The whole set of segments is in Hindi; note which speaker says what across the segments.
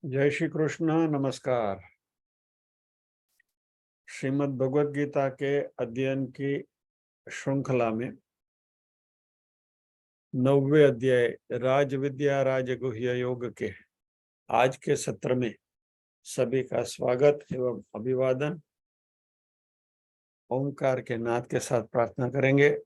Speaker 1: जय श्री कृष्ण। नमस्कार। श्रीमद् भगवद गीता के अध्ययन की श्रृंखला में 9वें अध्याय राज विद्या राजगुह्य योग के आज के सत्र में सभी का स्वागत एवं अभिवादन। ओंकार के नाद के साथ प्रार्थना करेंगे।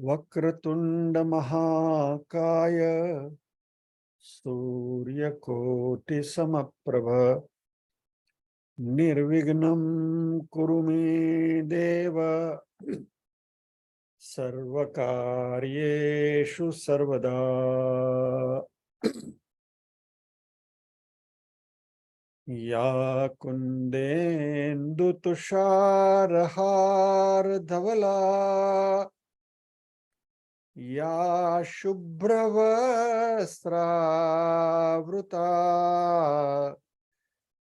Speaker 1: वक्रतुंड महाकाय सूर्यकोटि समप्रभ निर्विघ्नं कुरु मे देव सर्वकार्येषु सर्वदा। या कुन्देन्दु तुषारहार धवला या शुभ्रवस्त्रावृता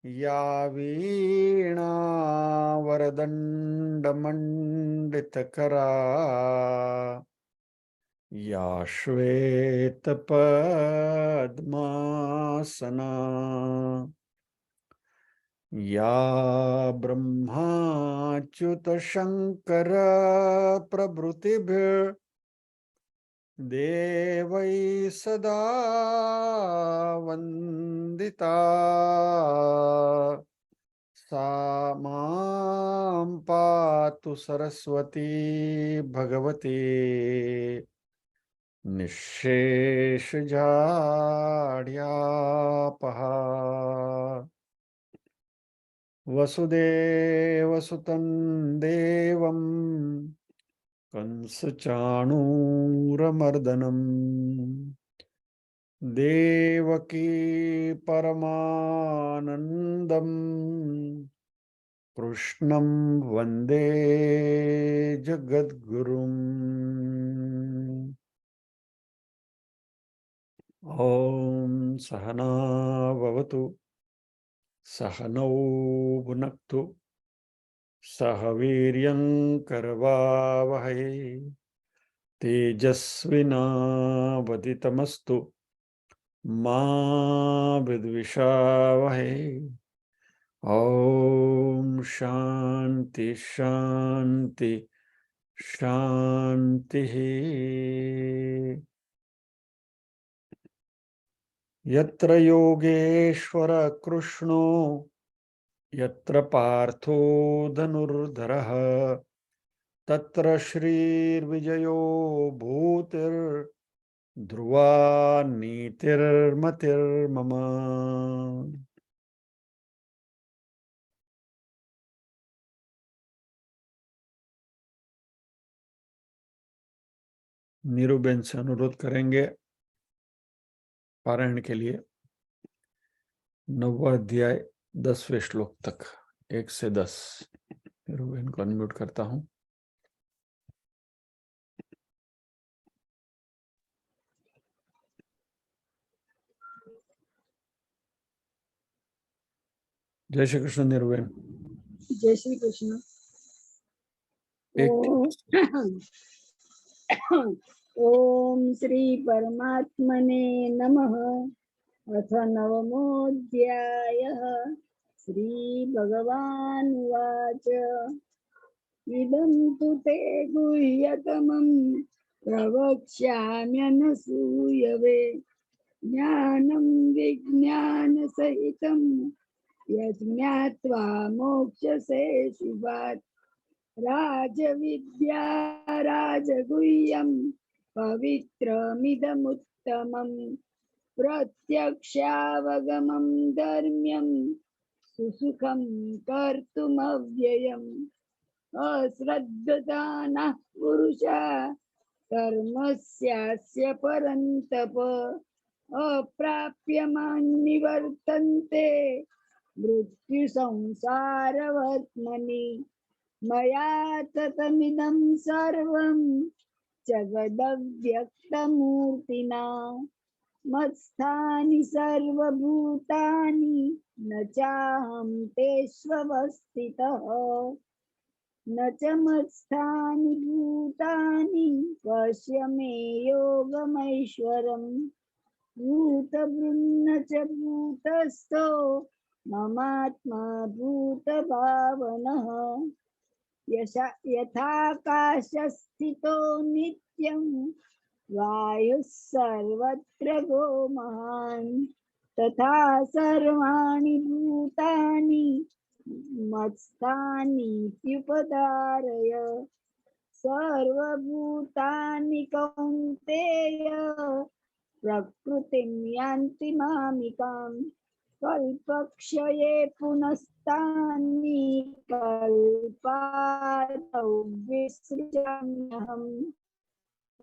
Speaker 1: या वीणा वरदण्डमण्डितकरा या श्वेतपद्मासना या ब्रह्माच्युतशङ्कर प्रभृतिभिः देवै सदा वन्दिता सा मां पातु सरस्वती भगवती निःशेषजाड्यापहा। वसुदेवसुतं देवं कंसचाणूरमर्दनम् देवकी परमानन्दम् कृष्णं वन्दे जगद्गुरुम्। ॐ सहना भवतु सहनौ भुनक्तु सह वीर्यं करवावहै तेजस्विनावदितमस्तु मा विद्विषावहै। ॐ शान्ति शान्ति शान्तिः। यत्र योगेश्वर कृष्णो यत्र पार्थो धनुर्धरः तत्र श्रीर्विजयो भूतिर्ध्रुवा नीतिर्मतिर्मम। नीरूबेन से अनुरोध करेंगे पारायण के लिए 9वां अध्याय 10वें श्लोक तक 1 से 10। नीरूबेन को अनम्यूट करता हूं। जय श्री कृष्ण। नीरूबेन।
Speaker 2: जय श्री कृष्ण। ओम श्री परमात्मने नमः। अथ नवमोऽध्यायः। श्री भगवानुवाच इदं तु ते गुह्यतमं प्रवक्ष्याम्यनसूयवे ज्ञानं विज्ञानसहितं यज्ञात्वा मोक्षसे शुभात् राजविद्या राजगुह्यं पवित्रमिदमुत्तमम् प्रत्यक्षावगमं धर्म्यं सुसुखं कर्तुमव्ययम् अश्रद्धदानः पुरुषा कर्मस्यास्य परन्तप अप्राप्यमान्निवर्तन्ते मृत्युसंसारवर्त्मनि मया ततमिदं सर्वं जगदव्यक्तमूर्तिना मत्स्थानि सर्वभूतानि न चाहं तेष्वस्थितः न च मत्स्थानि भूतानि पश्य मे योगमैश्वरम् भूतभृन्न च भूतस्थो ममात्मा भूतभावनः यथाकाशस्थितो नित्यं वायुः सर्वत्र गो महान् तथा सर्वाणि भूतानि मत्स्थानीत्युपधारय सर्वभूतानि कौन्तेय प्रकृतिं यान्ति मामिकाम् कल्पक्षये पुनस्तानि कल्पादौ विसृजाम्यहम्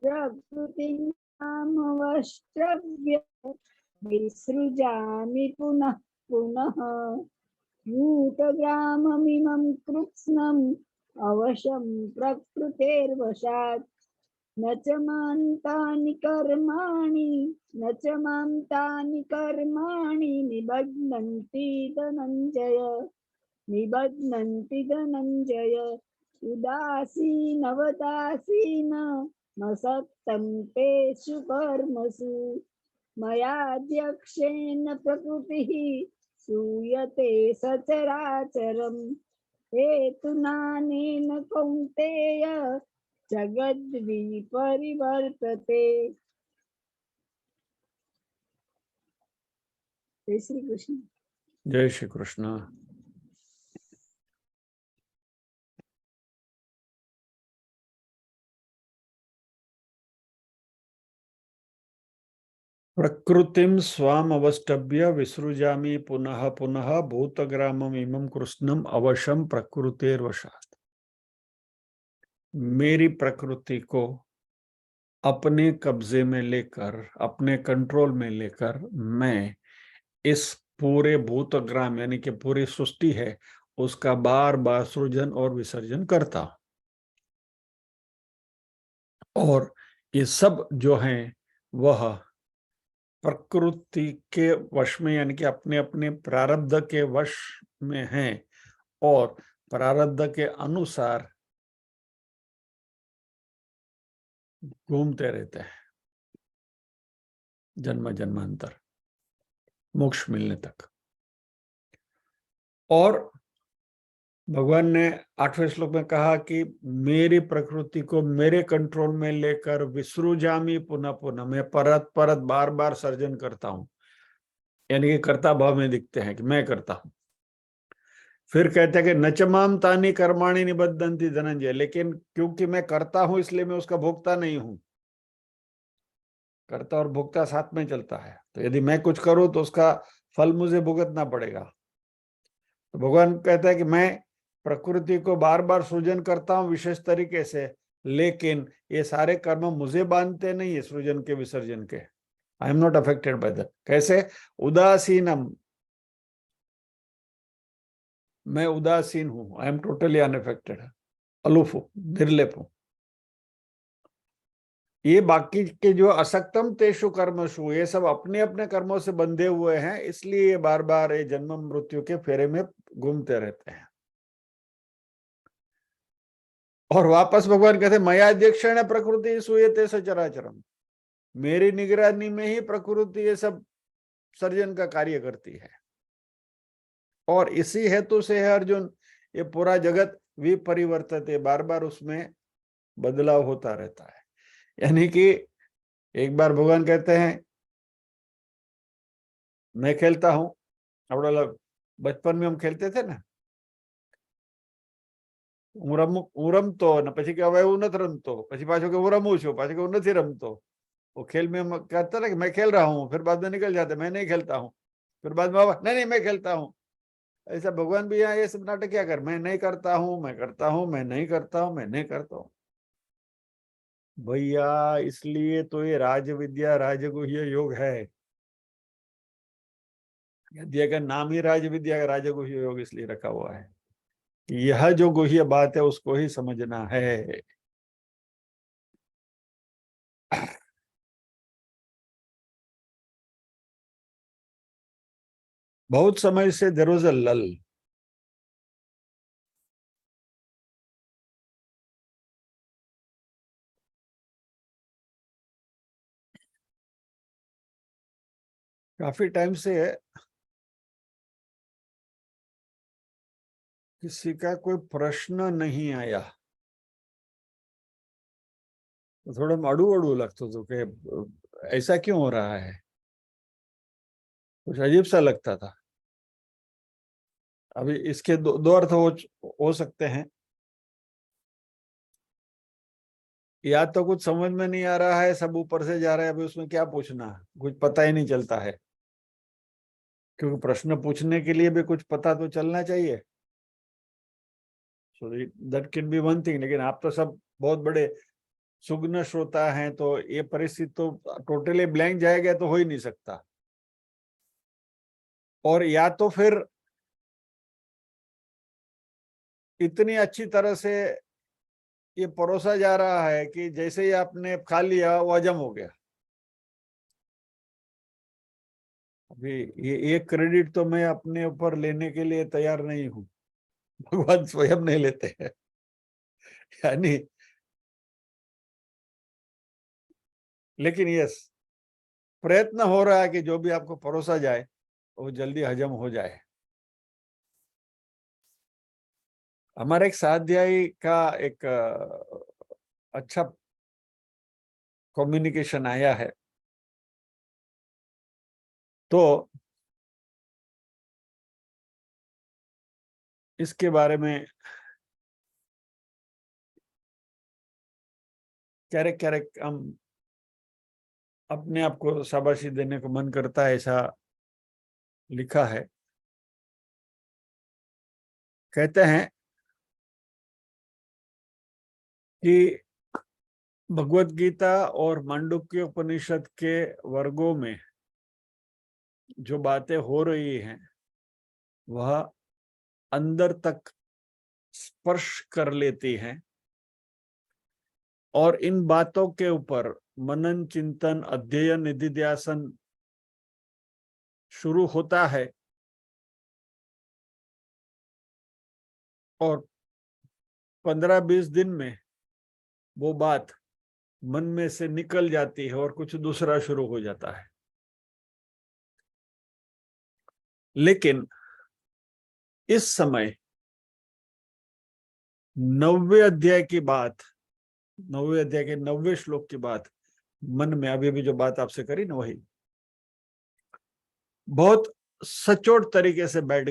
Speaker 2: प्रकृतिं मामवष्ट्रव्य विसृजामि पुनः पुनः भूतग्राममिमं कृत्स्नम् अवशं प्रकृतेर्वशात् न च मां तानि कर्माणि निबध्नन्ति धनञ्जय उदासीनवदासीन मसक्तं तेषु कर्मसु मयाध्यक्षेण प्रकृतिः सूयते सचराचरम् हेतुनानेन कौन्तेय जगद्विपरिवर्तते। जय श्री कृष्ण।
Speaker 1: जय श्री कृष्ण। प्रकृतिं स्वाम अवष्टभ्य विसृजामि पुनः पुनः भूतग्रामम् इमं कृष्णम अवशम प्रकृतेर्वशात्। मेरी प्रकृति को अपने कब्जे में लेकर, अपने कंट्रोल में लेकर मैं इस पूरे भूतग्राम यानी कि पूरी सृष्टि है उसका बार बार सृजन और विसर्जन करता हूं। और ये सब जो है वह प्रकृति के वश में यानी कि अपने अपने प्रारब्ध के वश में हैं और प्रारब्ध के अनुसार घूमते रहते हैं जन्म जन्मांतर मोक्ष मिलने तक। और भगवान ने 8वें श्लोक में कहा कि मेरी प्रकृति को मेरे कंट्रोल में लेकर विसृजामि पुनः पुनः, मैं परत परत बार बार सर्जन करता हूं, यानी कि कर्ता भाव में दिखते हैं कि मैं करता हूं। फिर कहते हैं कि नचमाम तानी कर्माणि निबद्धन्ति धनंजय, लेकिन क्योंकि मैं करता हूं इसलिए मैं उसका भोक्ता नहीं हूं। कर्ता और भोक्ता साथ में चलता है, तो यदि मैं कुछ करूं तो उसका फल मुझे भुगतना पड़ेगा। तो भगवान कहता है कि मैं प्रकृति को बार बार सृजन करता हूं विशेष तरीके से, लेकिन ये सारे कर्म मुझे बांधते नहीं है सृजन के विसर्जन के। I am not affected by that. कैसे? उदासीनम, मैं उदासीन हूं, I am totally unaffected, aloof हूं, निर्लेप हूं। ये बाकी के जो असक्तम तेषु कर्मसु, ये सब अपने अपने कर्मों से बंधे हुए हैं, इसलिए ये बार बार ये जन्म मृत्यु के फेरे में घूमते रहते हैं। और वापस भगवान कहते मयाध्यक्षेण प्रकृति सूयते सचराचरम, मेरी निगरानी में ही प्रकृति ये सब सर्जन का कार्य करती है। और इसी हेतु से है अर्जुन, ये पूरा जगत विपरिवर्तते, बार बार उसमें बदलाव होता रहता है। यानी कि एक बार भगवान कहते हैं मैं खेलता हूं, बचपन में हम खेलते थे ना, હું રમતો ને પછી કે હવે હું નથી રમતો, પછી પાછો કે હું રમું છું, પાછો કે હું નથી रमतो। वो खेल में हम कहता ना कि मैं खेल रहा हूँ, फिर बाद में निकल जाते मैं नहीं खेलता हूँ, फिर बाद में नहीं नहीं मैं खेलता हूँ। ऐसा भगवान भी यहाँ ये सब नाटक क्या कर, मैं नहीं करता हूँ, मैं करता हूँ, मैं नहीं करता हूँ, मैं नहीं करता हूँ। भैया इसलिए तो ये राज विद्या राजगुह्य योग है। यज्ञ का नाम ही राज विद्या राजगुह्य योग इसलिए रखा हुआ है, यह जो गुह्य बात है उसको ही समझना है। बहुत समय से देयर वाज अ लल, काफी टाइम से किसी का कोई प्रश्न नहीं आया, तो थोड़ा अड़ू अड़ू लगता तो कि ऐसा क्यों हो रहा है, कुछ अजीब सा लगता था। अभी इसके दो अर्थ हो सकते हैं, या तो कुछ समझ में नहीं आ रहा है, सब ऊपर से जा रहा है, अभी उसमें क्या पूछना, कुछ पता ही नहीं चलता है, क्योंकि प्रश्न पूछने के लिए भी कुछ पता तो चलना चाहिए। So that can be one thing. लेकिन आप तो सब बहुत बड़े सुग्न श्रोता हैं, तो ये परिस्थिति तो टोटली ब्लैंक जाएगा तो हो ही नहीं सकता। और या तो फिर इतनी अच्छी तरह से ये परोसा जा रहा है कि जैसे ही आपने खा लिया वो हजम हो गया। अभी ये एक क्रेडिट तो मैं अपने ऊपर लेने के लिए तैयार नहीं हूं, भगवान स्वयं नहीं लेते हैं। यानी लेकिन यस, प्रयत्न हो रहा है कि जो भी आपको परोसा जाए वो जल्दी हजम हो जाए। हमारे एक स्वाध्यायी का एक अच्छा कम्युनिकेशन आया है, तो इसके बारे में क्यारेक क्यारेक हम अपने आप को शाबाशी देने को मन करता है। ऐसा लिखा है, कहते हैं कि भगवत गीता और मांडुक्य उपनिषद के वर्गों में जो बातें हो रही हैं वह अंदर तक स्पर्श कर लेती हैं, और इन बातों के ऊपर मनन चिंतन अध्ययन निधिध्यासन शुरू होता है, और 15-20 दिन में वो बात मन में से निकल जाती है और कुछ दूसरा शुरू हो जाता है। लेकिन इस समय 90वें अध्याय की बात, 90वें अध्याय के 90वें श्लोक की बात मन में अभी भी जो बात आपसे करी ना, वही बहुत सचोट तरीके से बैठ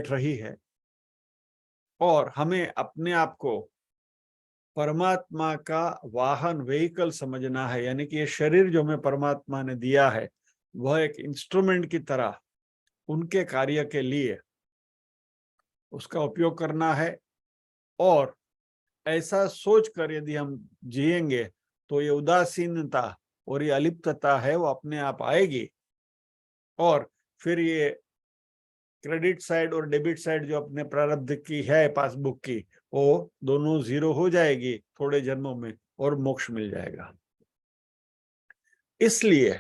Speaker 1: रही है, और हमें अपने आप को परमात्मा का वाहन व्हीकल समझना है। यानी कि ये शरीर जो हमें परमात्मा ने दिया है वह एक इंस्ट्रूमेंट की तरह उनके कार्य के लिए उसका उपयोग करना है, और ऐसा सोचकर यदि हम जिएंगे तो ये उदासीनता और ये अलिप्तता है वो अपने आप आएगी, और फिर ये क्रेडिट साइड और डेबिट साइड जो अपने प्रारब्ध की है पासबुक की, वो दोनों जीरो हो जाएगी थोड़े जन्मों में, और मोक्ष मिल जाएगा। इसलिए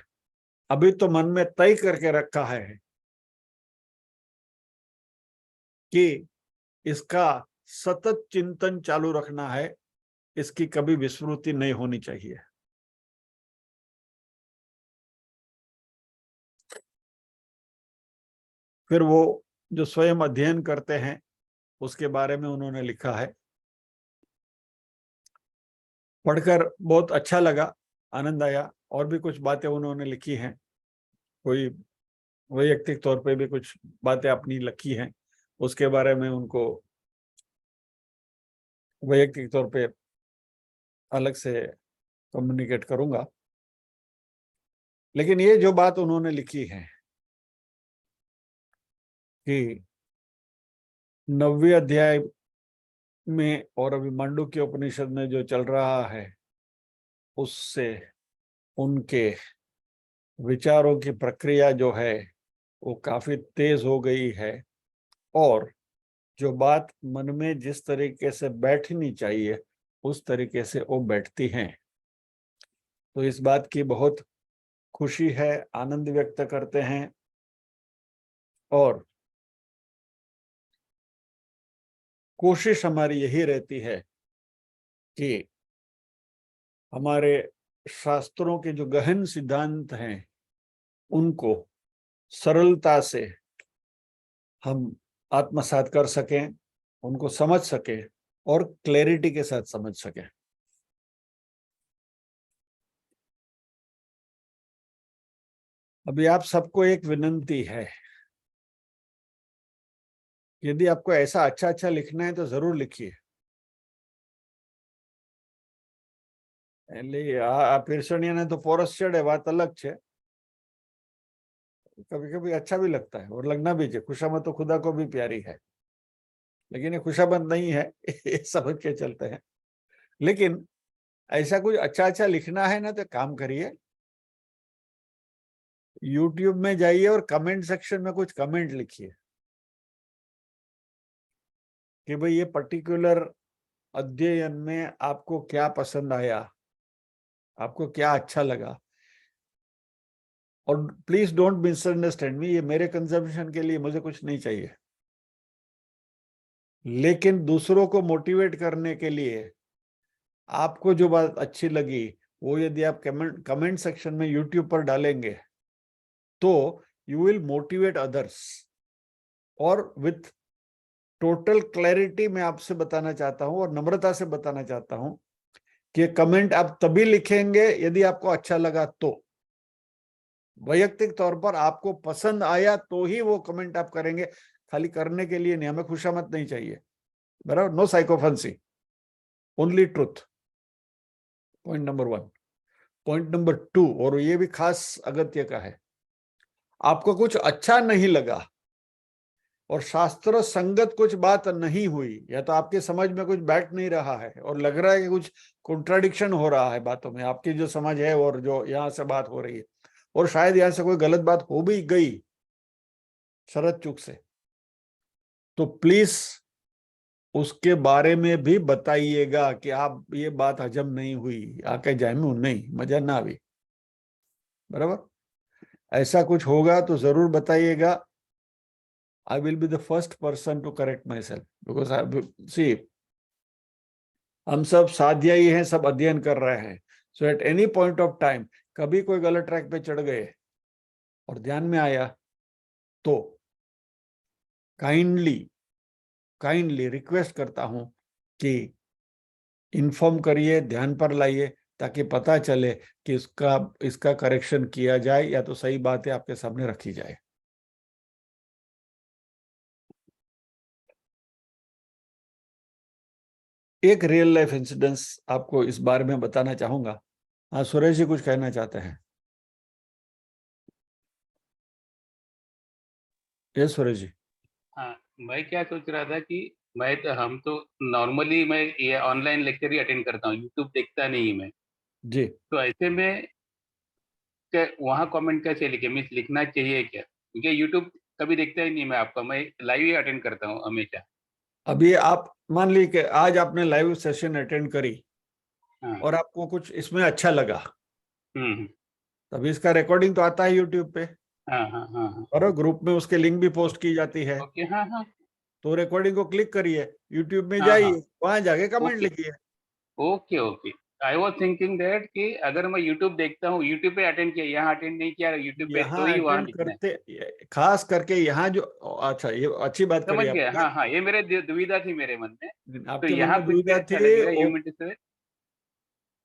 Speaker 1: अभी तो मन में तय करके रखा है कि इसका सतत चिंतन चालू रखना है, इसकी कभी विस्मृति नहीं होनी चाहिए। फिर वो जो स्वयं अध्ययन करते हैं उसके बारे में उन्होंने लिखा है, पढ़कर बहुत अच्छा लगा, आनंद आया। और भी कुछ बातें उन्होंने लिखी हैं, कोई वैयक्तिक तौर पे भी कुछ बातें अपनी लिखी हैं, उसके बारे में उनको वैयक्तिक तौर पे अलग से कम्युनिकेट करूंगा। लेकिन ये जो बात उन्होंने लिखी है कि 9वें अध्याय में और अभी मांडुक्य उपनिषद में जो चल रहा है, उससे उनके विचारों की प्रक्रिया जो है वो काफी तेज हो गई है, और जो बात मन में जिस तरीके से बैठनी चाहिए उस तरीके से वो बैठती हैं। तो इस बात की बहुत खुशी है, आनंद व्यक्त करते हैं, और कोशिश हमारी यही रहती है कि हमारे शास्त्रों के जो गहन सिद्धांत हैं उनको सरलता से हम आत्मसात कर सकें, उनको समझ सकें और क्लैरिटी के साथ समझ सकें। अभी आप सबको एक विनंती है, यदि आपको ऐसा अच्छा अच्छा लिखना है तो जरूर लिखिए। એટલે આ પીરસણીયાને तो પોરસ ચડે, વાત अलग છે। कभी कभी अच्छा भी लगता है और लगना भी चाहिए। खुशामद तो खुदा को भी प्यारी है, लेकिन ये खुशामद नहीं है ये समझ के चलते हैं। लेकिन ऐसा कुछ अच्छा अच्छा लिखना है ना, तो काम करिए, यूट्यूब में जाइए और कमेंट सेक्शन में कुछ कमेंट लिखिए कि भाई ये पर्टिकुलर अध्ययन में आपको क्या पसंद आया, आपको क्या अच्छा लगा। और प्लीज डोंट मिसअंडरस्टैंड मी, ये मेरे कंजम्पशन के लिए मुझे कुछ नहीं चाहिए, लेकिन दूसरों को मोटिवेट करने के लिए आपको जो बात अच्छी लगी वो यदि आप कमेंट सेक्शन में यूट्यूब पर डालेंगे तो यू विल मोटिवेट अदर्स। और विथ टोटल क्लैरिटी मैं आपसे बताना चाहता हूं और नम्रता से बताना चाहता हूं कि कमेंट आप तभी लिखेंगे यदि आपको अच्छा लगा तो। वैयक्तिक तौर पर आपको पसंद आया तो ही वो कमेंट आप करेंगे, खाली करने के लिए नहीं। हमें खुशामद नहीं चाहिए, बराबर? No sycophancy, only truth. Point number 1। Point number 2, और ये भी खास अगत्य का है, आपको कुछ अच्छा नहीं लगा और शास्त्र संगत कुछ बात नहीं हुई, या तो आपके समझ में कुछ बैठ नहीं रहा है और लग रहा है कि कुछ कॉन्ट्राडिक्शन हो रहा है बातों में, आपकी जो समझ है और जो यहाँ से बात हो रही है, और शायद यहाँ से कोई गलत बात हो भी गई शरत चूक से, तो प्लीज उसके बारे में भी बताइएगा कि आप ये बात हजम नहीं हुई, आके जामू नहीं, मजा ना आई, बराबर? ऐसा कुछ होगा तो जरूर बताइएगा। I will be the first person to correct myself because see, हम सब साध्या ही हैं, सब अध्ययन कर रहे हैं। So at any point of time कभी कोई गलत ट्रैक पे चढ़ गए और ध्यान में आया तो काइंडली काइंडली रिक्वेस्ट करता हूं कि इन्फॉर्म करिए, ध्यान पर लाइए, ताकि पता चले कि इसका करेक्शन किया जाए या तो सही बातें आपके सामने रखी जाए। एक रियल लाइफ इंसिडेंस आपको इस बारे में बताना चाहूंगा। हाँ, सुरेश जी कुछ कहना चाहते हैं? ये सुरेश जी।
Speaker 3: हाँ, मैं क्या सोच रहा था कि हम तो नॉर्मली मैं ये ऑनलाइन लेक्चर ही अटेंड करता हूँ, यूट्यूब देखता नहीं मैं।
Speaker 1: जी,
Speaker 3: तो ऐसे में वहाँ कमेंट कैसे लिखे, मीन्स लिखना चाहिए क्या? क्योंकि यूट्यूब कभी देखता ही नहीं मैं आपका, मैं लाइव ही अटेंड करता हूँ हमेशा।
Speaker 1: अभी आप मान ली कि आज आपने लाइव सेशन अटेंड करी
Speaker 3: हाँ।
Speaker 1: और आपको कुछ इसमें अच्छा लगा,
Speaker 3: हम्म।
Speaker 1: तभी इसका रिकॉर्डिंग तो आता है यूट्यूब पे,
Speaker 3: हाँ हाँ हाँ हाँ।
Speaker 1: और ग्रुप में उसके लिंक भी पोस्ट की जाती है।
Speaker 3: ओके। हाँ हाँ।
Speaker 1: तो रिकॉर्डिंग को क्लिक करिए, यूट्यूब में
Speaker 3: हाँ हाँ।
Speaker 1: जाइए, वहां जाके कमेंट
Speaker 3: ओके
Speaker 1: लिखिए।
Speaker 3: Okay okay. I was thinking that कि अगर मैं यूट्यूब देखता हूँ, यूट्यूब पे अटेंड किया, यहाँ अटेंड नहीं किया यूट्यूब पे,
Speaker 1: यहाँ
Speaker 3: तो ही वहाँ
Speaker 1: अटेंड
Speaker 3: लिखना है।
Speaker 1: करते, खास करके यहाँ जो, अच्छा ये अच्छी बात
Speaker 3: समझ
Speaker 1: करी
Speaker 3: गया।
Speaker 1: आपने।
Speaker 3: हाँ हाँ, ये मेरे दुविधा थी मेरे मन में। तो
Speaker 1: आपके मन
Speaker 3: यहाँ
Speaker 1: में
Speaker 3: कुछ भी
Speaker 1: दुविधा
Speaker 3: अच्छा
Speaker 1: थी
Speaker 3: लगेगा, यू
Speaker 1: वो,
Speaker 3: मीन टू से।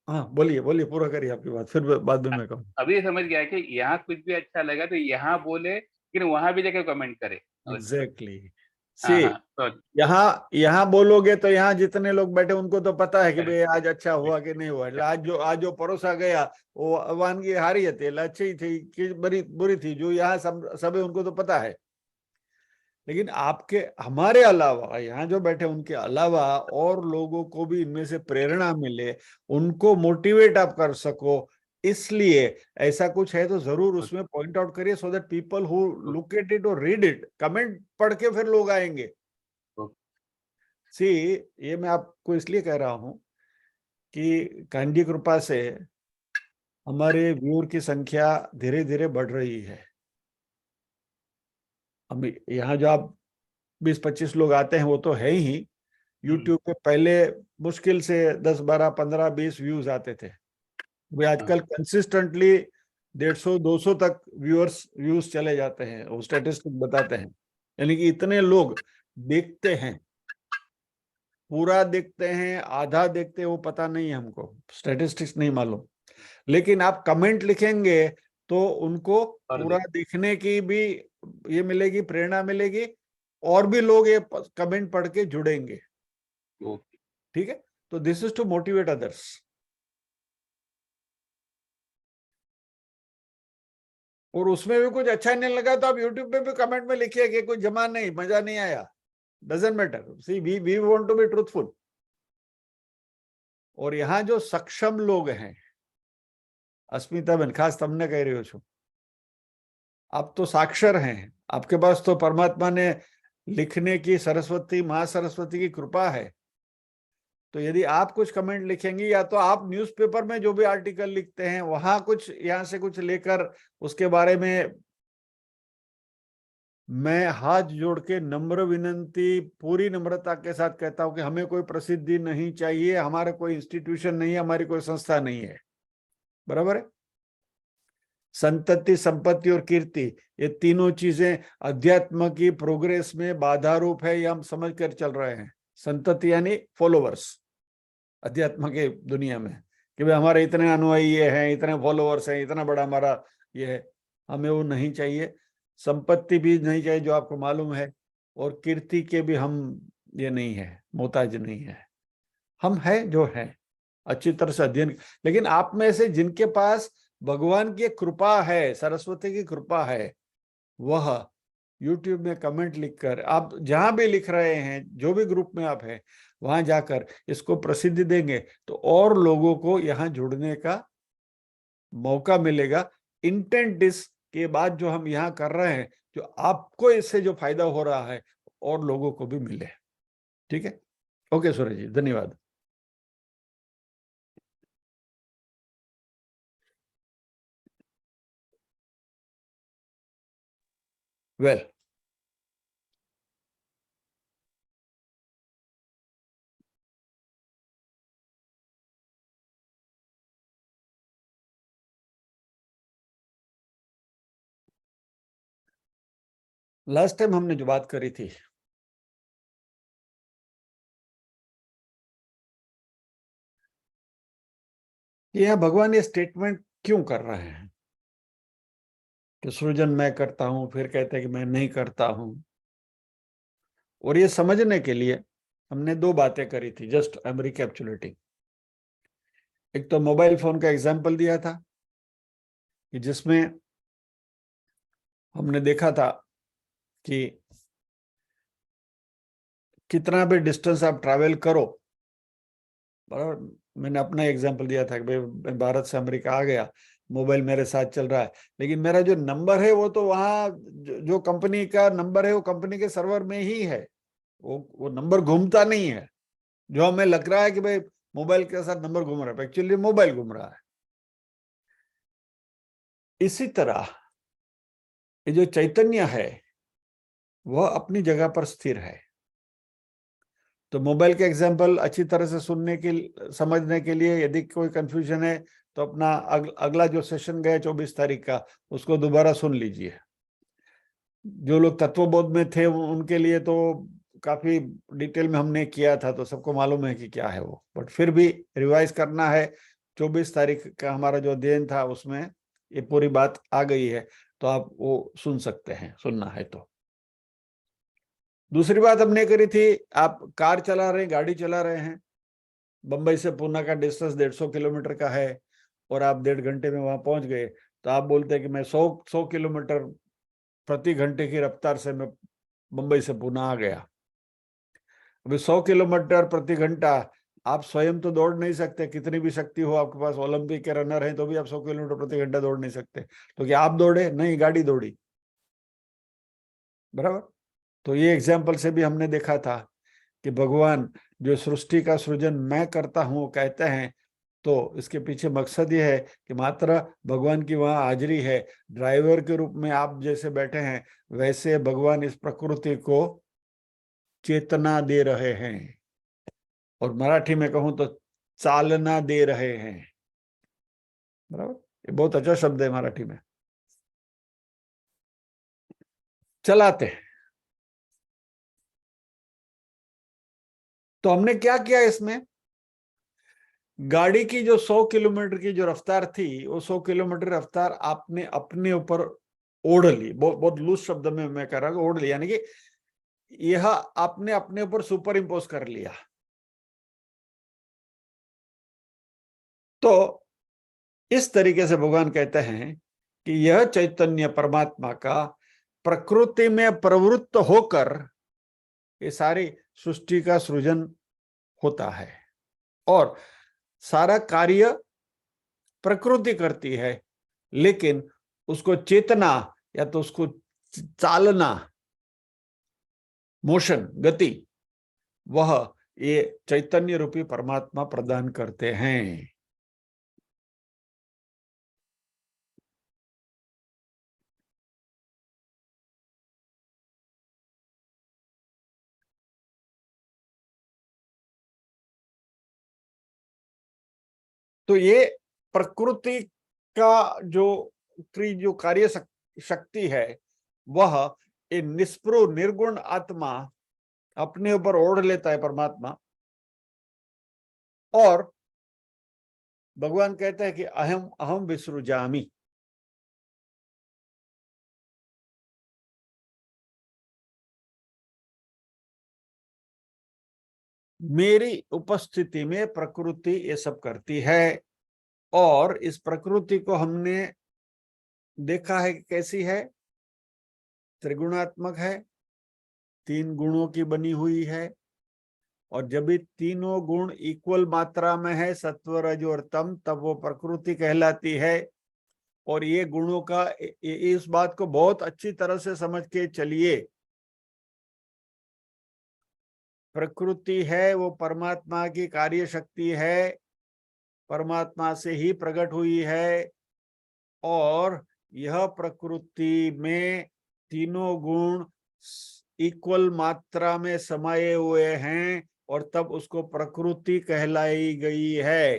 Speaker 1: हाँ बोलिए बोलिए, पूरा करिए आपकी बात, फिर बाद में मैं कहूँ।
Speaker 3: अभी समझ गया कि यहाँ कुछ भी अच्छा लगा तो यहाँ बोले लेकिन वहां भी जाके कमेंट करे।
Speaker 1: एग्जैक्टली।
Speaker 3: हाँ
Speaker 1: सी,
Speaker 3: हाँ, तो
Speaker 1: यहाँ बोलोगे तो यहाँ जितने लोग बैठे उनको तो पता है कि भाई
Speaker 3: correct,
Speaker 1: आज अच्छा हुआ कि नहीं हुआ। એટલે आज जो परोसा गया वो वानगी हारी હતી એટલે अच्छी थी कि बुरी थी, जो यहाँ सब है उनको तो पता है। लेकिन आपके हमारे अलावा यहाँ जो बैठे उनके अलावा और लोगों को भी इनमें से प्रेरणा मिले, उनको मोटिवेट आप कर सको, इसलिए ऐसा कुछ है तो जरूर उसमें पॉइंट आउट करिए, so that people who look at it और रीड इट, कमेंट पढ़ के फिर लोग आएंगे। सी, ये मैं आपको इसलिए कह रहा हूं कि कान्ह की कृपा से हमारे व्यूअर की संख्या धीरे धीरे बढ़ रही है। अब यहाँ जो आप 20-25 लोग आते हैं वो तो है ही। यूट्यूब पे पहले मुश्किल से 10, 12, 15, 20 व्यूज आते थे। वे आजकल कंसिस्टेंटली 150-200 तक व्यूज चले जाते हैं, वो स्टैटिस्टिक बताते हैं। यानी कि इतने लोग देखते हैं, पूरा देखते हैं आधा देखते हैं वो पता नहीं है हमको, स्टैटिस्टिक्स नहीं मालूम। लेकिन आप कमेंट लिखेंगे तो उनको पूरा देखने की भी ये मिलेगी, प्रेरणा मिलेगी, और भी लोग ये कमेंट पढ़ के जुड़ेंगे। ठीक है, तो this is to motivate others. और उसमें भी कुछ अच्छा नहीं लगा तो आप यूट्यूब पे भी कमेंट में लिखिए कि कुछ जमा नहीं, मजा नहीं आया, doesn't matter. See, we want to be truthful. और यहाँ जो सक्षम लोग हैं, अस्मिताबेन खास तमने कह रही हो, आप तो साक्षर हैं, आपके पास तो परमात्मा ने लिखने की सरस्वती, महासरस्वती की कृपा है। तो यदि आप कुछ कमेंट लिखेंगे, या तो आप न्यूज़पेपर में जो भी आर्टिकल लिखते हैं वहां कुछ यहाँ से कुछ लेकर उसके बारे में, मैं हाथ जोड़ के नम्र विनंती पूरी नम्रता के साथ कहता हूं कि हमें कोई प्रसिद्धि नहीं चाहिए, हमारा कोई इंस्टीट्यूशन नहीं है, हमारी कोई संस्था नहीं है, बराबर है। संतति, संपत्ति और कीर्ति, ये तीनों चीजें अध्यात्म की प्रोग्रेस में बाधा रूप है, ये हम समझ कर चल रहे हैं। संतति यानी फॉलोवर्स अध्यात्म के दुनिया में, कि भाई हमारे इतने अनुयायी ये हैं, इतने फॉलोवर्स हैं, इतना बड़ा हमारा ये है, हमें वो नहीं चाहिए। संपत्ति भी नहीं चाहिए जो आपको मालूम है, और कीर्ति के भी हम ये नहीं है, मोहताज नहीं है। हम है जो है, अच्छी तरह से अध्ययन। लेकिन आप में से जिनके पास भगवान की कृपा है, सरस्वती की कृपा है, वह YouTube में कमेंट लिखकर, आप जहां भी लिख रहे हैं, जो भी ग्रुप में आप हैं, वहां जाकर इसको प्रसिद्धि देंगे तो और लोगों को यहाँ जुड़ने का मौका मिलेगा। इंटेंट इस के बाद जो हम यहाँ कर रहे हैं, जो आपको इससे जो फायदा हो रहा है और लोगों को भी मिले। ठीक है, ओके सूरज जी, धन्यवाद। वेल, लास्ट टाइम हमने जो बात करी थी, यह भगवान ये स्टेटमेंट क्यों कर रहे हैं कि सृजन मैं करता हूं, फिर कहते हैं कि मैं नहीं करता हूं। और ये समझने के लिए हमने दो बातें करी थी, जस्ट आई एम रिकैप्चुलेटिंग। एक तो मोबाइल फोन का एग्जाम्पल दिया था कि जिसमें हमने देखा था कि कितना भी डिस्टेंस आप ट्रैवल करो, बराबर। मैंने अपना एग्जांपल दिया था कि भाई भारत से अमेरिका आ गया, मोबाइल मेरे साथ चल रहा है, लेकिन मेरा जो नंबर है वो तो वहाँ जो कंपनी का नंबर है वो कंपनी के सर्वर में ही है, वो नंबर घूमता नहीं है। जो हमें लग रहा है कि भाई मोबाइल के साथ नंबर घूम रहा है, एक्चुअली मोबाइल घूम रहा है। इसी तरह ये जो चैतन्य है वह अपनी जगह पर स्थिर है। तो मोबाइल के एग्जाम्पल अच्छी तरह से सुनने के समझने के लिए, यदि कोई कंफ्यूजन है तो अपना अगला जो सेशन गया 24 तारीख का, उसको दोबारा सुन लीजिए। जो लोग तत्वबोध में थे उनके लिए तो काफी डिटेल में हमने किया था, तो सबको मालूम है कि क्या है वो, बट फिर भी रिवाइज करना है। 24 तारीख का हमारा जो अध्ययन था उसमें ये पूरी बात आ गई है। तो आप वो सुन सकते हैं, सुनना है तो। दूसरी बात हमने करी थी, आप कार चला रहे हैं, गाड़ी चला रहे हैं, बंबई से पूना का डिस्टेंस 150 किलोमीटर का है और आप 1.5 घंटे में वहां पहुंच गए, तो आप बोलते हैं कि मैं 100 किलोमीटर प्रति घंटे की रफ्तार से मैं बंबई से पूना आ गया। अभी 100 किलोमीटर प्रति घंटा आप स्वयं तो दौड़ नहीं सकते, कितनी भी शक्ति हो आपके पास, ओलंपिक के रनर हैं तो भी आप 100 किलोमीटर प्रति घंटा दौड़ नहीं सकते। तो क्या आप दौड़े? नहीं, गाड़ी दौड़ी, बराबर। तो ये एग्जाम्पल से भी हमने देखा था कि भगवान जो सृष्टि का सृजन मैं करता हूं कहते हैं, तो इसके पीछे मकसद ये है कि मात्र भगवान की वहां हाजिरी है, ड्राइवर के रूप में आप जैसे बैठे हैं वैसे भगवान इस प्रकृति को चेतना दे रहे हैं, और मराठी में कहूं तो चालना दे रहे हैं, बराबर। ये बहुत अच्छा शब्द है मराठी में, चलाते हैं। तो हमने क्या किया इसमें, गाड़ी की जो 100 किलोमीटर की जो रफ्तार थी, वो 100 किलोमीटर रफ्तार आपने अपने ऊपर ओढ़ ली। बहुत लूज शब्द में मैं कह रहा हूँ, ओढ़ ली, यानी कि यह आपने अपने ऊपर सुपर इम्पोज कर लिया। तो इस तरीके से भगवान कहते हैं कि यह चैतन्य परमात्मा का प्रकृति में प्रवृत्त होकर ये सारी सृष्टि का सृजन होता है, और सारा कार्य प्रकृति करती है, लेकिन उसको चेतना या तो उसको चालना, मोशन, गति, वह ये चैतन्य रूपी परमात्मा प्रदान करते हैं। तो ये प्रकृति का जो कार्य शक्ति है, वह ये निष्प्रभ निर्गुण आत्मा अपने ऊपर ओढ़ लेता है परमात्मा, और भगवान कहते हैं कि अहम अहम विसृजामि, मेरी उपस्थिति में प्रकृति ये सब करती है। और इस प्रकृति को हमने देखा है कि कैसी है, त्रिगुणात्मक है, 3 गुणों की बनी हुई है, और जब भी तीनों गुण इक्वल मात्रा में है, सत्व, रज और तम, तब वो प्रकृति कहलाती है। और ये गुणों का इस बात को बहुत अच्छी तरह से समझ के चलिए, प्रकृति है वो परमात्मा की कार्य शक्ति है, परमात्मा से ही प्रकट हुई है, और यह प्रकृति में तीनों गुण इक्वल मात्रा में समाये हुए हैं, और तब उसको प्रकृति कहलाई गई है।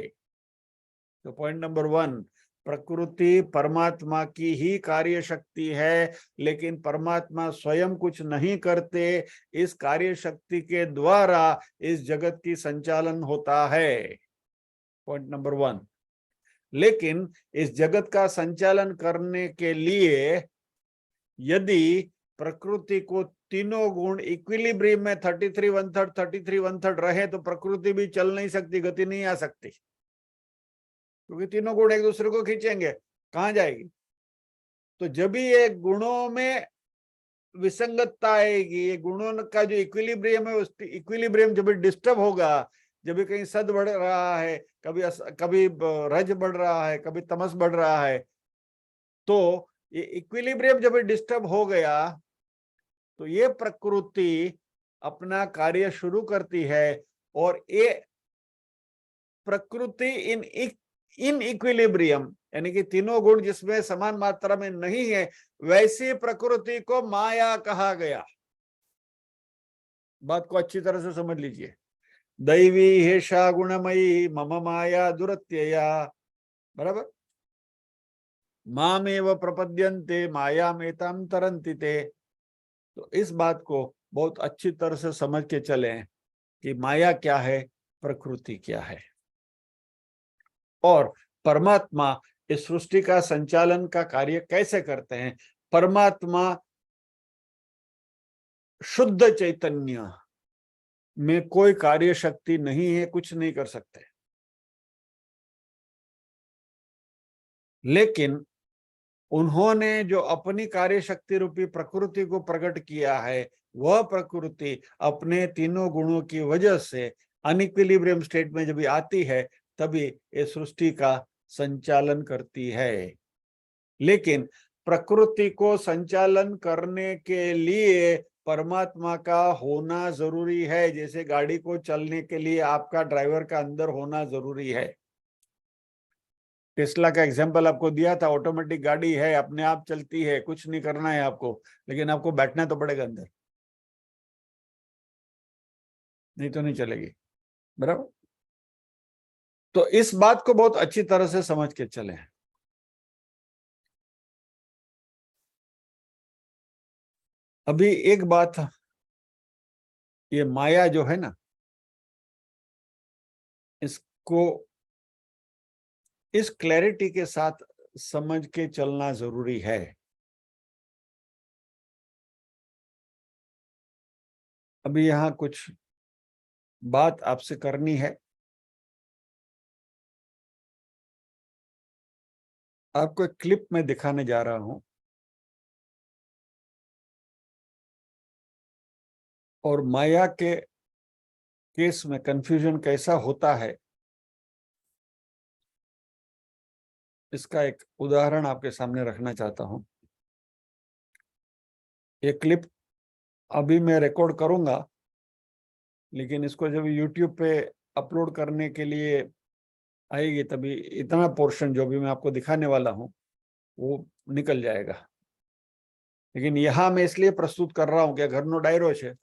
Speaker 1: तो पॉइंट नंबर 1, प्रकृति परमात्मा की ही कार्य शक्ति है, लेकिन परमात्मा स्वयं कुछ नहीं करते, इस कार्य शक्ति के द्वारा इस जगत की संचालन होता है। Point number 1। लेकिन इस जगत का संचालन करने के लिए यदि प्रकृति को तीनों गुण इक्विलिब्रियम में 33 1/3 33 1/3 रहे, तो प्रकृति भी चल नहीं सकती, गति नहीं आ सकती, क्योंकि तीनों गुण एक दूसरे को खींचेंगे, कहां जाएगी। तो जब भी ये गुणों में विसंगतता आएगी, ये गुणों का जो इक्विलिब्रियम है, उस इक्विलिब्रियम जब भी डिस्टर्ब होगा, जब भी कहीं सद बढ़ रहा है, कभी रज बढ़ रहा है, कभी तमस बढ़ रहा है, तो ये इक्विलिब्रियम जब भी डिस्टर्ब हो गया, तो ये प्रकृति अपना कार्य शुरू करती है, और ये प्रकृति इन इक्विलिब्रियम, यानी कि तीनों गुण जिसमें समान मात्रा में नहीं है, वैसी प्रकृति को माया कहा गया। बात को अच्छी तरह से समझ लीजिए। दैवी हेषा गुणमयी मम माया दुरत्यया, बराबर। मामेव प्रपद्यन्ते मायामेतां तरन्ति ते। तो इस बात को बहुत अच्छी तरह से समझ के चलें कि माया क्या है, प्रकृति क्या है, और परमात्मा इस सृष्टि का संचालन का कार्य कैसे करते हैं। परमात्मा शुद्ध चैतन्य में कोई कार्य शक्ति नहीं है, कुछ नहीं कर सकते, लेकिन उन्होंने जो अपनी कार्य शक्ति रूपी प्रकृति को प्रकट किया है, वह प्रकृति अपने तीनों गुणों की वजह से अनइक्विलिब्रियम स्टेट में जब आती है तभी ये सृष्टि का संचालन करती है। लेकिन प्रकृति को संचालन करने के लिए परमात्मा का होना जरूरी है। जैसे गाड़ी को चलने के लिए आपका ड्राइवर का अंदर होना जरूरी है। टेस्ला का एग्जांपल आपको दिया था, ऑटोमेटिक गाड़ी है, अपने आप चलती है, कुछ नहीं करना है आपको, लेकिन आपको बैठना तो पड़ेगा अंदर, नहीं तो नहीं चलेगी, बराबर। तो इस बात को बहुत अच्छी तरह से समझ के चले। अभी एक बात, ये माया जो है ना, इसको इस क्लैरिटी के साथ समझ के चलना जरूरी है। अभी यहाँ कुछ बात आपसे करनी है। आपको एक क्लिप में दिखाने जा रहा हूं, और माया के केस में कंफ्यूजन कैसा होता है इसका एक उदाहरण आपके सामने रखना चाहता हूं। ये क्लिप अभी मैं रिकॉर्ड करूंगा, लेकिन इसको जब YouTube पे अपलोड करने के लिए आएगी तभी इतना पोर्शन जो भी मैं आपको दिखाने वाला हूं वो निकल जाएगा। लेकिन यहाँ मैं इसलिए प्रस्तुत कर रहा हूं कि घरनो डायरो છે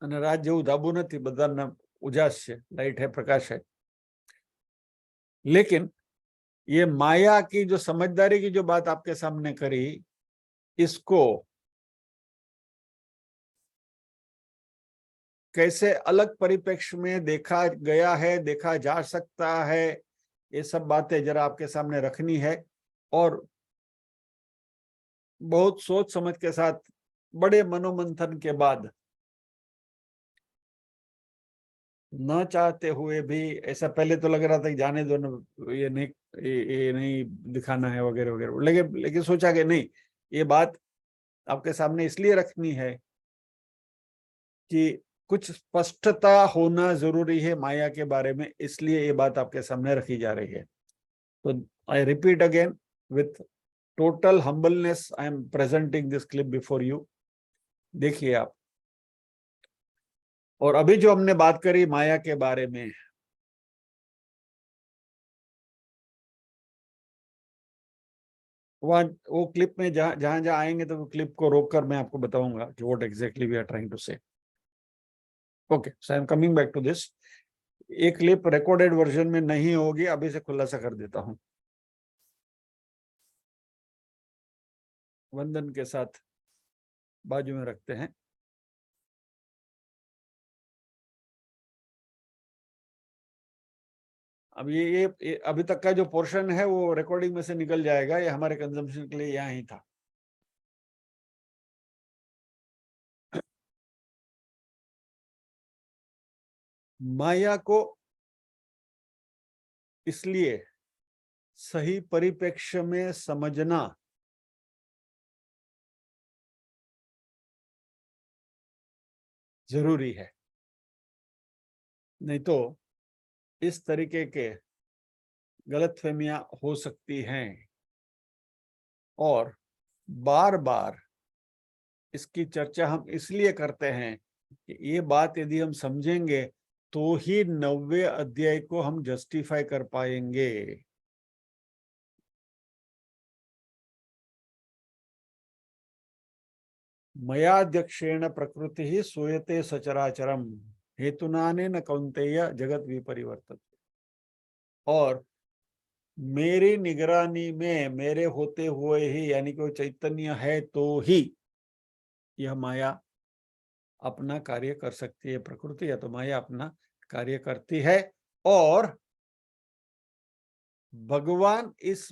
Speaker 1: અને રાત જેવું ધાબુ નથી, બધાના ઉજાસ છે, લાઈટ है, प्रकाश है। लेकिन ये माया की जो समझदारी की जो बात आपके सामने करी, इसको कैसे अलग परिप्रेक्ष्य में देखा गया है, देखा जा सकता है, ये सब बातें जरा आपके सामने रखनी है। और बहुत सोच समझ के साथ, बड़े मनोमंथन के बाद, न चाहते हुए भी, ऐसा पहले तो लग रहा था कि जाने दो न, ये नहीं दिखाना है वगैरह वगैरह, लेकिन सोचा कि नहीं, ये बात आपके सामने इसलिए रखनी है कि कुछ स्पष्टता होना जरूरी है माया के बारे में, इसलिए ये बात आपके सामने रखी जा रही है। तो I repeat again, with total humbleness I am presenting this clip before you. देखिए आप। और अभी जो हमने बात करी माया के बारे में, वो क्लिप में जहां जहां आएंगे तो वो क्लिप को रोककर मैं आपको बताऊंगा कि what exactly we are trying to say. Okay, so I am coming back to this. ये क्लिप रिकॉर्डेड वर्जन में नहीं होगी, अभी से खुलासा कर देता हूं। वंदन के साथ बाजू में रखते हैं। अब ये अभी तक का जो पोर्शन है वो रिकॉर्डिंग में से निकल जाएगा, ये हमारे कंजम्पशन के लिए यहाँ ही था। माया को इसलिए सही परिप्रेक्ष्य में समझना जरूरी है, नहीं तो इस तरीके के गलतफहमियां हो सकती हैं। और बार बार इसकी चर्चा हम इसलिए करते हैं कि ये बात यदि हम समझेंगे तो ही 90वें अध्याय को हम जस्टिफाई कर पाएंगे। मयाध्यक्षेण प्रकृति ही सूयते सचराचरम हेतुनानेन कौन्तेय जगत विपरिवर्तते। और मेरी निगरानी में, मेरे होते हुए ही, यानी कि वो चैतन्य है तो ही यह माया अपना कार्य कर सकती है, प्रकृति या तो माया अपना कार्य करती है। और भगवान इस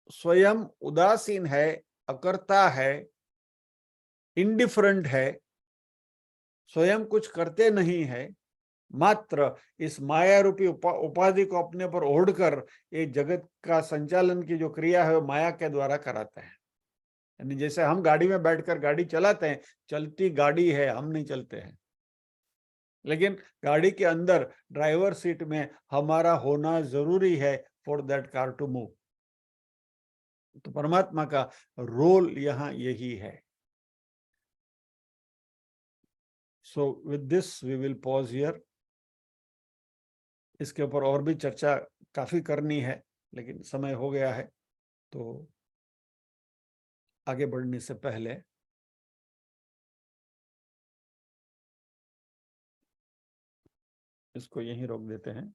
Speaker 1: स्वयं उदासीन है, अकर्ता है, इंडिफरेंट है, स्वयं कुछ करते नहीं है, मात्र इस माया रूपी उपाधि को अपने पर ओढ़कर ये जगत का संचालन की जो क्रिया है वो माया के द्वारा कराते हैं। यानी जैसे हम गाड़ी में बैठकर गाड़ी चलाते हैं, चलती गाड़ी है, हम नहीं चलते हैं, लेकिन गाड़ी के अंदर ड्राइवर सीट में हमारा होना जरूरी है for that car to move. तो परमात्मा का रोल यहाँ यही है। So with this we will pause here. इसके ऊपर और भी चर्चा काफी करनी है, लेकिन समय हो गया है, तो आगे बढ़ने से पहले इसको यहीं रोक देते हैं।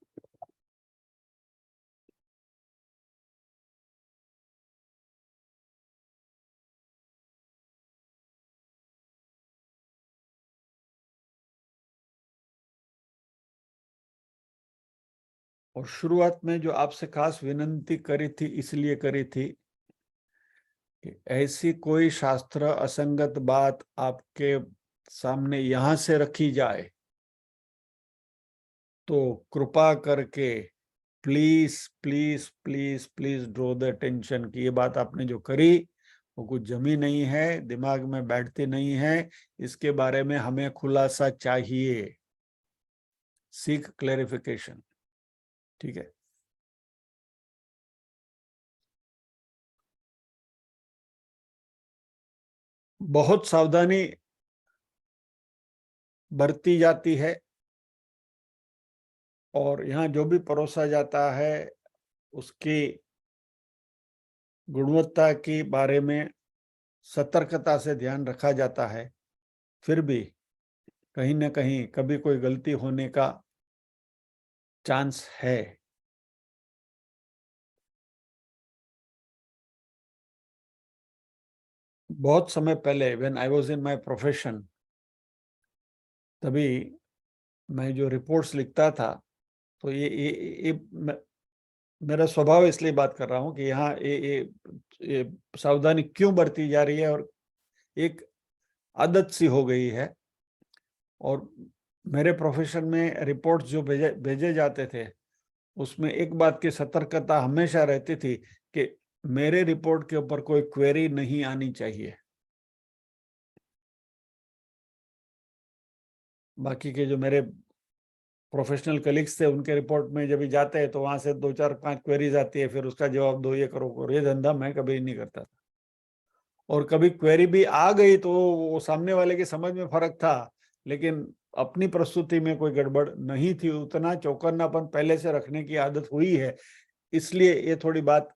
Speaker 1: और शुरुआत में जो आपसे खास विनंती करी थी, इसलिए करी थी कि ऐसी कोई शास्त्र असंगत बात आपके सामने यहां से रखी जाए तो कृपा करके please please please please draw the attention कि ये बात आपने जो करी वो कुछ जमी नहीं है, दिमाग में बैठती नहीं है, इसके बारे में हमें खुलासा चाहिए, सीक क्लैरिफिकेशन। ठीक है। बहुत सावधानी बरती जाती है और यहाँ जो भी परोसा जाता है उसकी गुणवत्ता के बारे में सतर्कता से ध्यान रखा जाता है। फिर भी कहीं ना कहीं कभी कोई गलती होने का चांस है। बहुत समय पहले when I was in my profession, तभी मैं जो रिपोर्ट्स लिखता था, तो ये मेरा स्वभाव, इसलिए बात कर रहा हूँ कि यहाँ ये सावधानी क्यों बरती जा रही है, और एक आदत सी हो गई है। और मेरे प्रोफेशन में रिपोर्ट्स जो भेजे जाते थे, उसमें एक बात की सतर्कता हमेशा रहती थी कि मेरे रिपोर्ट के ऊपर कोई क्वेरी नहीं आनी चाहिए। बाकी के जो मेरे प्रोफेशनल कलीग्स थे, उनके रिपोर्ट में जब भी जाते हैं तो वहां से 2 4 5 क्वेरीज आती है, फिर उसका जवाब दो, ये करो करो। ये धंधा मैं कभी नहीं करता था। और कभी क्वेरी भी आ गई तो वो सामने वाले की समझ में फर्क था, लेकिन अपनी प्रस्तुति में कोई गड़बड़ नहीं थी। उतना चौकन्नापन पहले से रखने की आदत हुई है, इसलिए ये थोड़ी बात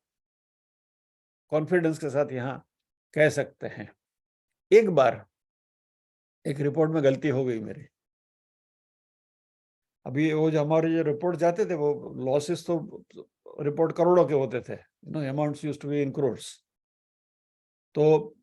Speaker 1: कॉन्फिडेंस के साथ यहाँ कह सकते हैं। एक बार एक रिपोर्ट में गलती हो गई मेरी। अभी वो जो हमारे जो रिपोर्ट जाते थे, वो लॉसेस तो रिपोर्ट करोड़ों के होते थे, amounts used to be in crores. तो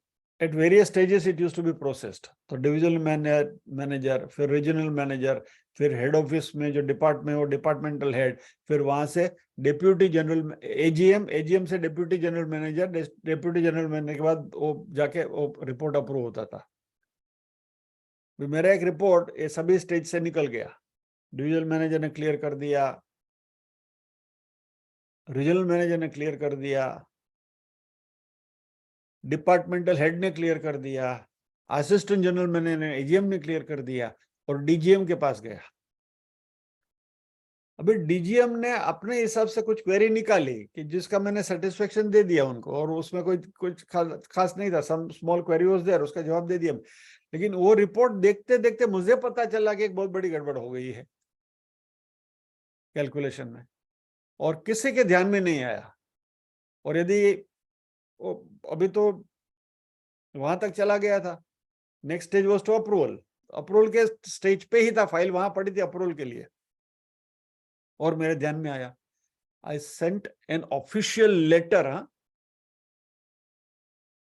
Speaker 1: at various stages it used to be processed. तो डिविजनल मैनेजर, फिर रीजनल मैनेजर, फिर हेड ऑफिस में जो डिपार्टमेंट, वो डिपार्टमेंटल हेड, फिर वहां से डिप्यूटी जनरल एजीएम से deputy general manager, deputy general manager के बाद वो जाके वो रिपोर्ट अप्रूव होता था। मेरा एक रिपोर्ट ये सभी स्टेज से निकल गया। डिविजनल मैनेजर ने क्लियर कर दिया, रीजनल मैनेजर ने क्लियर कर दिया, डिपार्टमेंटल हेड ने क्लियर कर दिया, असिस्टेंट जनरल मैनेजर ने, एजीएम ने क्लियर कर दिया, और डीजीएम के पास गया। अभी डीजीएम ने अपने हिसाब से कुछ क्वेरी निकाली कि जिसका मैंने सेटिस्फेक्शन दे दिया उनको, और उसमें कोई कुछ खास नहीं था, some small query was there, उसका जवाब दे दिया। लेकिन वो रिपोर्ट देखते देखते मुझे पता चला कि एक बहुत बड़ी गड़बड़ हो गई है कैलकुलेशन में, और किसी के ध्यान में नहीं आया। और यदि अभी तो वहां तक चला गया था, next stage was to approval. Approval के स्टेज पे ही था, फाइल वहां पड़ी थी अप्रूवल के लिए, और मेरे ध्यान में आया। I sent an official letter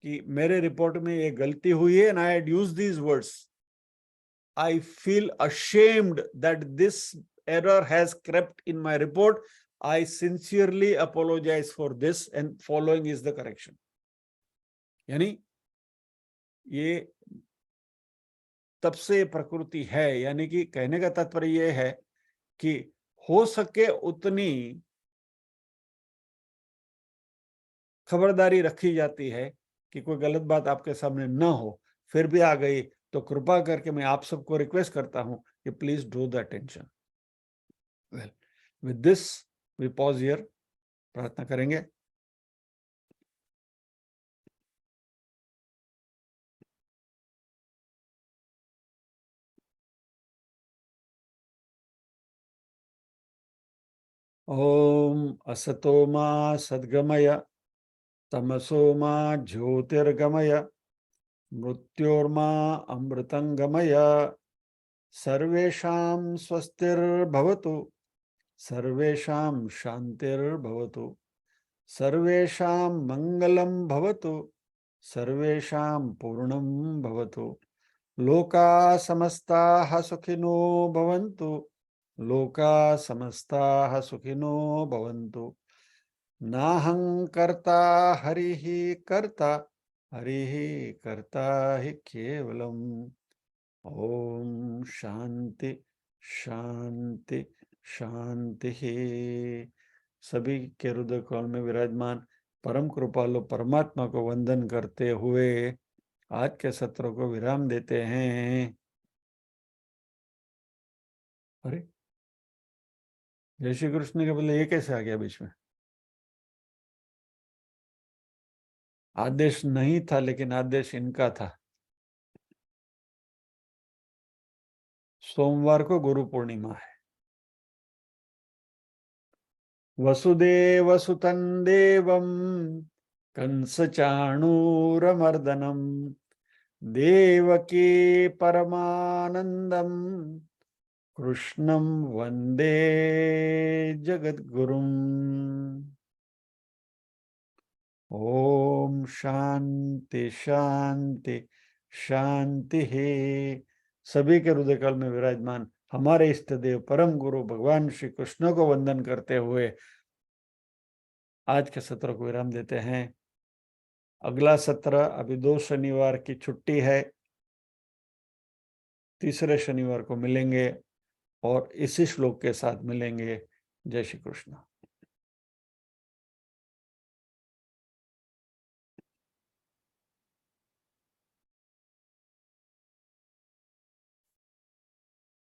Speaker 1: कि मेरे रिपोर्ट में ये गलती हुई है, and I had used these words, I feel ashamed that this error has crept in my report. I sincerely apologize for this and following is the correction. यानी ये तब से प्रकृति है, यानी कि कहने का तात्पर्य ये है कि हो सके उतनी खबरदारी रखी जाती है कि कोई गलत बात आपके सामने न हो, फिर भी आ गई तो कृपा करके मैं आप सबको रिक्वेस्ट करता हूं कि please draw the attention. Well, with this we pause here, प्रार्थना करेंगे। ओम असतो मा सद्गमय तमसो मा ज्योतिर्गमय मृत्योर्मा अमृतंगमय सर्वेषां स्वस्तिर्भवतु सर्वेषां शांतिर्भवतु सर्वेषां मंगलं भवतु सर्वेषां पूर्णं भवतु लोका समस्ताः सुखिनो भवन्तु लोका समस्ताः सुखिनो भवन्तु नाहं कर्ता हरिः कर्ता हरिः कर्ता हि केवलम्। ओम शांति शांति शांति। सभी के हृदय कमल में विराजमान परम कृपालु परमात्मा को वंदन करते हुए आज के सत्र को विराम देते हैं। अरे जय श्री कृष्ण के बोले ये कैसे आ गया बीच में? आदेश नहीं था, लेकिन आदेश इनका था। सोमवार को गुरु पूर्णिमा है। वसुदेव सुतं देवं कंस चाणूरमर्दनम देवकी परमानंदम कृष्णं वंदे जगद्गुरुम। ओम शांति शांति शांति है। सभी के हृदय काल में विराजमान हमारे इष्ट देव परम गुरु भगवान श्री कृष्ण को वंदन करते हुए आज के सत्र को विराम देते हैं। अगला सत्र, अभी 2 शनिवार की छुट्टी है, तीसरे शनिवार को मिलेंगे और इसी श्लोक के साथ मिलेंगे। जय श्री कृष्ण।